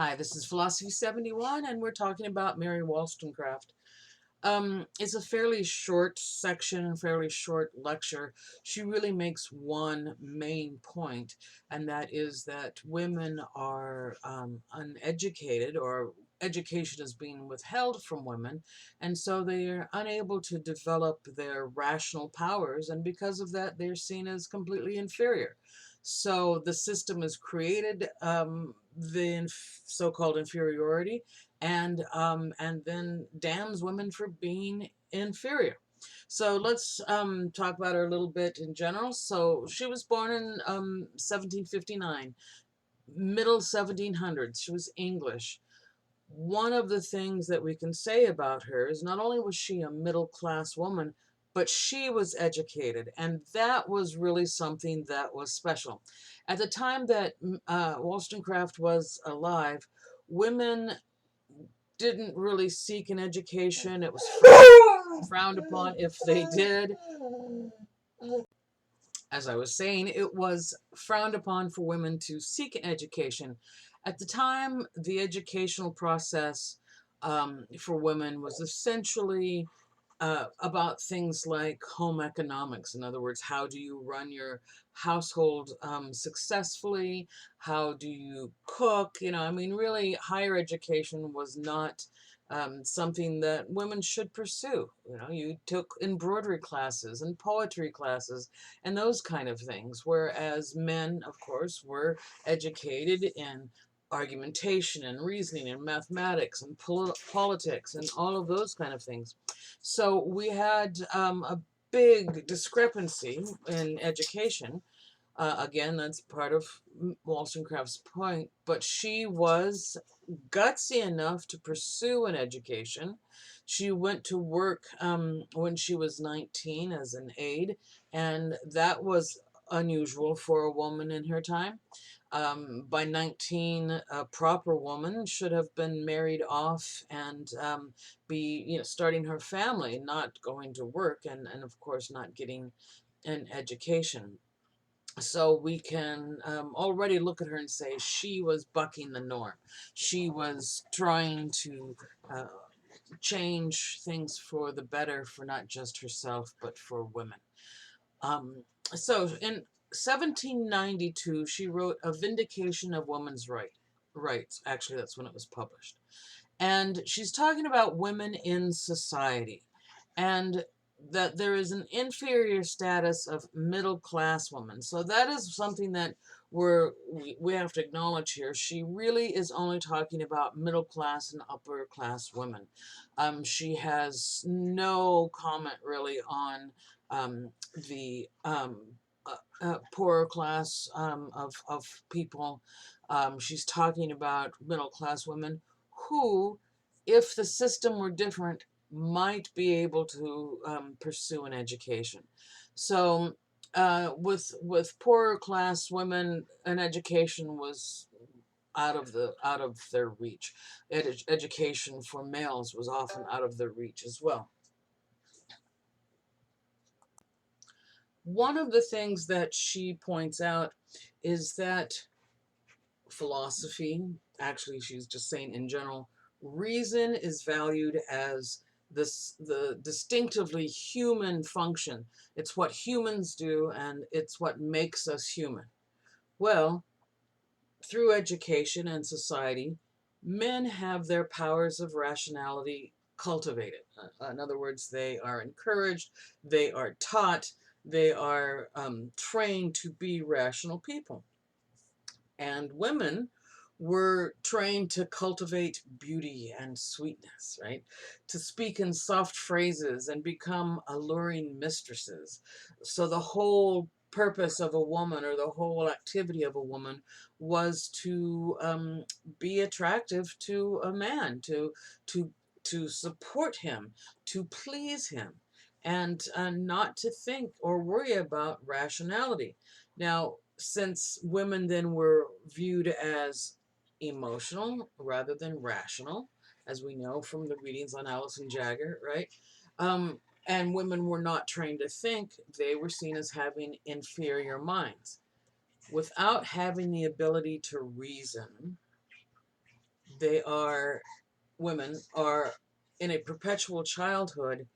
Hi, this is Philosophy 71, and we're talking about Mary Wollstonecraft. It's a fairly short section, fairly short lecture. She really makes one main point, and that is that women are uneducated, or education is being withheld from women, and so they are unable to develop their rational powers, and because of that, they're seen as completely inferior. So the system has created the so-called inferiority, and then damns women for being inferior. So let's talk about her a little bit in general. So she was born in 1759, middle 1700s. She was English. One of the things that we can say about her is not only was she a middle class woman, but she was educated, and that was really something that was special. At the time that Wollstonecraft was alive, women didn't really seek an education. It was frowned upon if they did. As I was saying, it was frowned upon for women to seek an education. At the time, the educational process for women was essentially about things like home economics. In other words, how do you run your household successfully? How do you cook? I mean, really, higher education was not something that women should pursue. You took embroidery classes and poetry classes and those kind of things, whereas men, of course, were educated in argumentation and reasoning and mathematics and politics and all of those kind of things. So we had a big discrepancy in education. Again, that's part of Wollstonecraft's point, but she was gutsy enough to pursue an education. She went to work when she was 19 as an aide, and that was unusual for a woman in her time. By 19, a proper woman should have been married off and be, starting her family, not going to work, and of course not getting an education. So we can already look at her and say she was bucking the norm. She was trying to uh, change things for the better for not just herself, but for women. Um, so in 1792, she wrote A Vindication of Woman's Rights. Actually, that's when it was published. And she's talking about women in society, and that there is an inferior status of middle class women. So that is something that we have to acknowledge here. She really is only talking about middle class and upper class women. She has no comment really on the poorer class of people. She's talking about middle class women who, if the system were different, might be able to pursue an education. So with poorer class women, an education was out of their reach. Education for males was often out of their reach as well. One of the things that she points out is that philosophy, actually she's just saying in general, reason is valued as the distinctively human function. It's what humans do, and it's what makes us human. Well, through education and society, men have their powers of rationality cultivated. In other words, they are encouraged, they are taught, they are trained to be rational people. And women were trained to cultivate beauty and sweetness, right? To speak in soft phrases and become alluring mistresses. So the whole purpose of a woman, or the whole activity of a woman, was to be attractive to a man, to to support him, to please him, and not to think or worry about rationality. Now, since women then were viewed as emotional rather than rational, as we know from the readings on Alison Jagger, right? Um, and women were not trained to think, they were seen as having inferior minds. Without having the ability to reason, they are, women are in a perpetual childhood,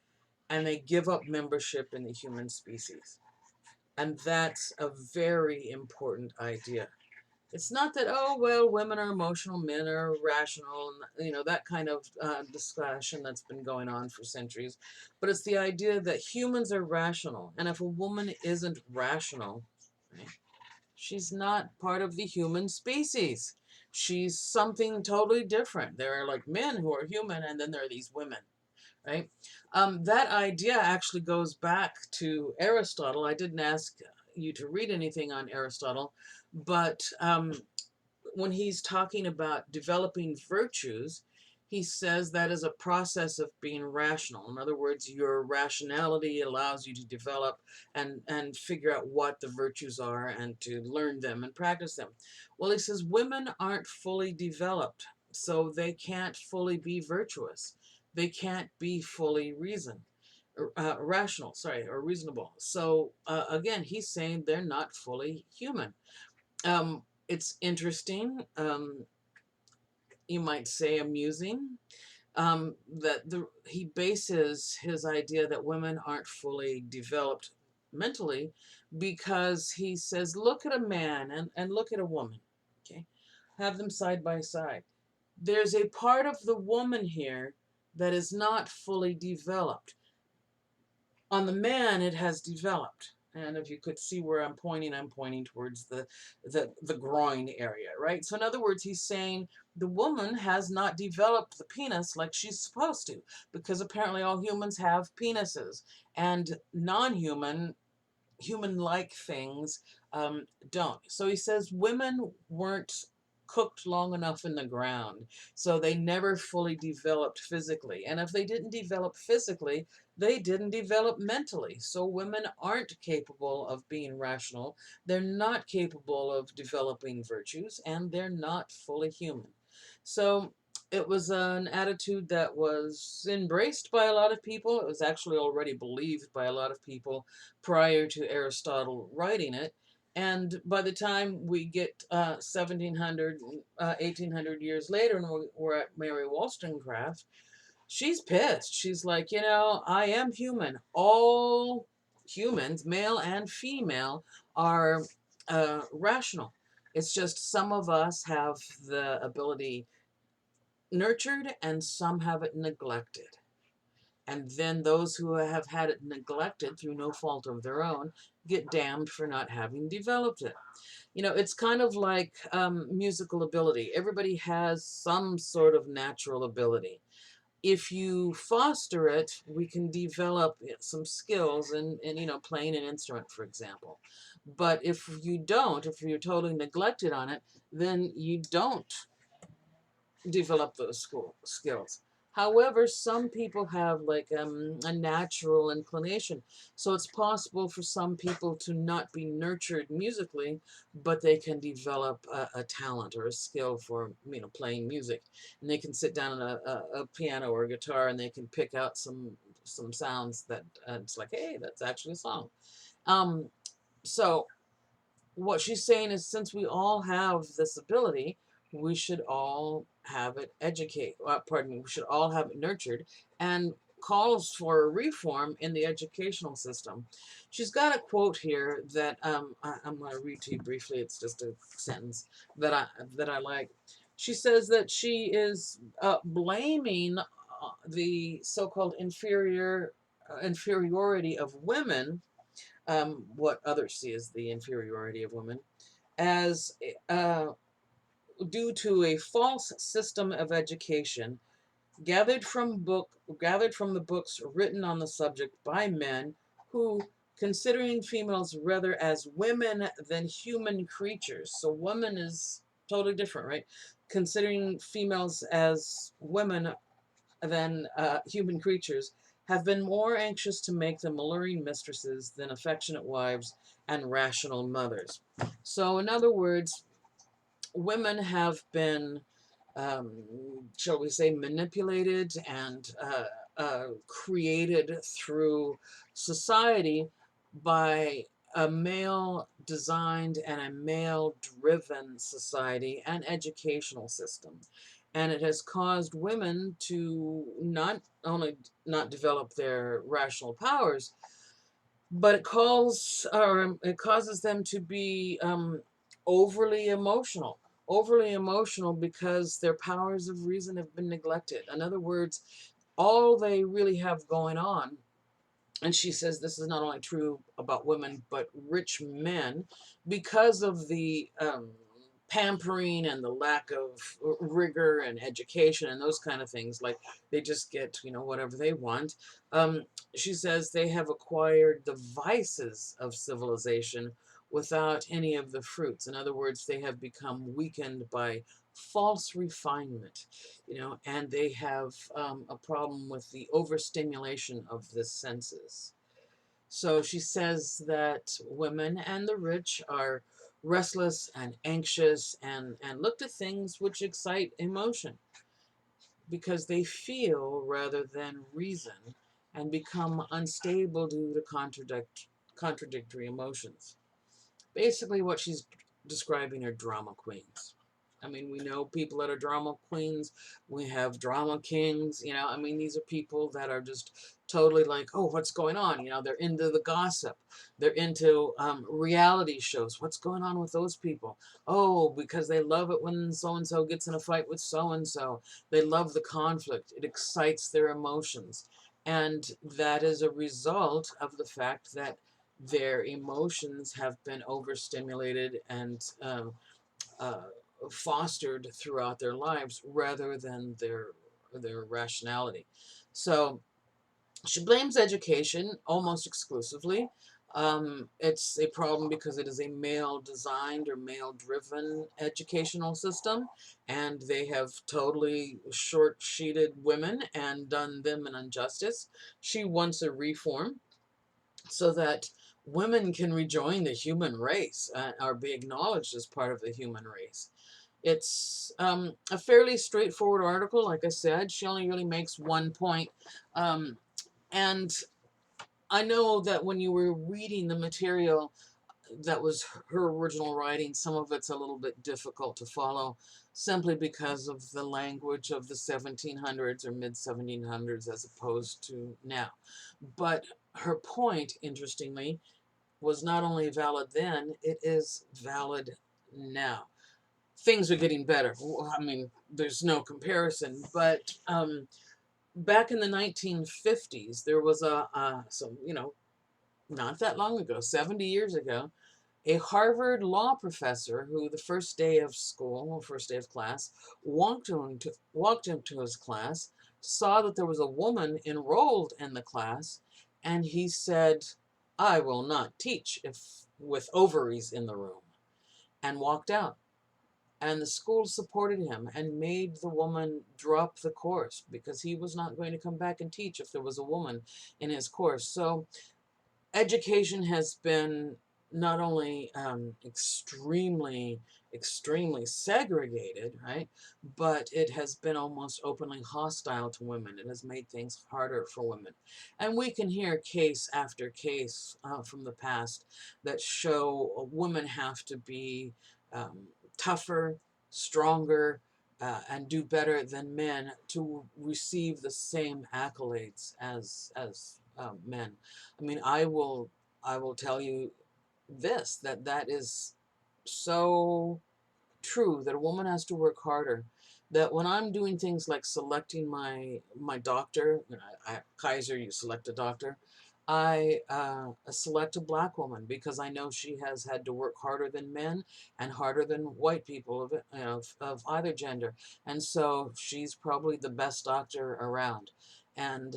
and they give up membership in the human species. And that's a very important idea. It's not that, oh, well, women are emotional, men are rational, and, that kind of discussion that's been going on for centuries. But it's the idea that humans are rational. And if a woman isn't rational, right, she's not part of the human species. She's something totally different. There are like men who are human, and then there are these women, right? That idea actually goes back to Aristotle. I didn't ask you to read anything on Aristotle, but when he's talking about developing virtues, he says that is a process of being rational. In other words, your rationality allows you to develop and figure out what the virtues are and to learn them and practice them. Well, he says women aren't fully developed, so they can't fully be virtuous. They can't be fully rational, sorry, or reasonable. So again, he's saying they're not fully human. It's interesting, you might say amusing, that he bases his idea that women aren't fully developed mentally because he says, look at a man and look at a woman, okay? Have them side by side. There's a part of the woman here that is not fully developed. On the man, it has developed. And if you could see where I'm pointing towards the groin area, right? So in other words, he's saying the woman has not developed the penis like she's supposed to, because apparently all humans have penises, and human-like things don't. So he says women weren't cooked long enough in the ground, so they never fully developed physically. And if they didn't develop physically, they didn't develop mentally. So women aren't capable of being rational, they're not capable of developing virtues, and they're not fully human. So it was an attitude that was embraced by a lot of people. It was actually already believed by a lot of people prior to Aristotle writing it. And by the time we get 1700, 1800 years later, and we're at Mary Wollstonecraft, she's pissed. She's like, I am human. All humans, male and female, are rational. It's just some of us have the ability nurtured and some have it neglected. And then those who have had it neglected through no fault of their own get damned for not having developed it. It's kind of like musical ability. Everybody has some sort of natural ability. If you foster it, we can develop some skills in playing an instrument, for example. But if you don't, if you're totally neglected on it, then you don't develop those skills. However, some people have like a natural inclination. So it's possible for some people to not be nurtured musically, but they can develop a talent or a skill for playing music. And they can sit down at a piano or a guitar and they can pick out some sounds that it's like, hey, that's actually a song. So what she's saying is, since we all have this ability, we should all have it we should all have it nurtured, and calls for a reform in the educational system. She's got a quote here that I'm going to read to you briefly. It's just a sentence that I like. She says that she is blaming the so-called inferiority of women, what others see as the inferiority of women, as due to a false system of education gathered from the books written on the subject by men who, considering females rather as women than human creatures. So woman is totally different, right? Considering females as women than human creatures, have been more anxious to make them alluring mistresses than affectionate wives and rational mothers. So, in other words, women have been, shall we say, manipulated and created through society by a male designed and a male driven society and educational system. And it has caused women to not only not develop their rational powers, but it causes them to be overly emotional. Overly emotional because their powers of reason have been neglected. In other words, all they really have going on, and she says this is not only true about women but rich men, because of the pampering and the lack of rigor and education and those kind of things. Like, they just get, whatever they want. um, she says they have acquired the vices of civilization without any of the fruits. In other words, they have become weakened by false refinement, and they have a problem with the overstimulation of the senses. So she says that women and the rich are restless and anxious and look to things which excite emotion because they feel rather than reason and become unstable due to contradictory emotions. Basically, what she's describing are drama queens. I mean, we know people that are drama queens. We have drama kings. I mean, these are people that are just totally like, oh, what's going on? They're into the gossip. They're into reality shows. What's going on with those people? Oh, because they love it when so and so gets in a fight with so and so. They love the conflict. It excites their emotions. And that is a result of the fact that their emotions have been overstimulated and uh, fostered throughout their lives rather than their rationality. So she blames education almost exclusively. It's a problem because it is a male-designed or male-driven educational system, and they have totally short-sheeted women and done them an injustice. She wants a reform so that women can rejoin the human race or be acknowledged as part of the human race. It's a fairly straightforward article. Like I said, she only really makes one point. And I know that when you were reading the material that was her original writing, some of it's a little bit difficult to follow simply because of the language of the 1700s or mid 1700s as opposed to now. But her point, interestingly, was not only valid then, it is valid now. Things are getting better. I mean, there's no comparison, but back in the 1950s, there was not that long ago, 70 years ago, a Harvard law professor who the first day of school, first day of class, walked into his class, saw that there was a woman enrolled in the class, and he said, "I will not teach if with ovaries in the room," and walked out. And the school supported him and made the woman drop the course because he was not going to come back and teach if there was a woman in his course. So education has been not only extremely segregated, right, but it has been almost openly hostile to women. It has made things harder for women. And we can hear case after case from the past that show women have to be tougher, stronger, and do better than men to receive the same accolades as men. I mean, I will tell you this, that is so true, that a woman has to work harder. That when I'm doing things like selecting my doctor, Kaiser, you select a doctor. I select a black woman because I know she has had to work harder than men and harder than white people of either gender, and so she's probably the best doctor around, and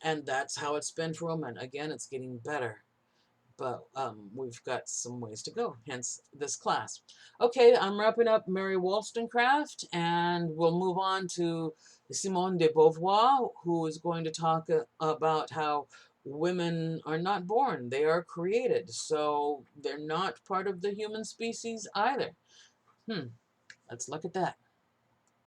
and that's how it's been for women. Again, it's getting better, but we've got some ways to go, hence this class. Okay, I'm wrapping up Mary Wollstonecraft, and we'll move on to Simone de Beauvoir, who is going to talk about how women are not born, they are created. So they're not part of the human species either. Let's look at that.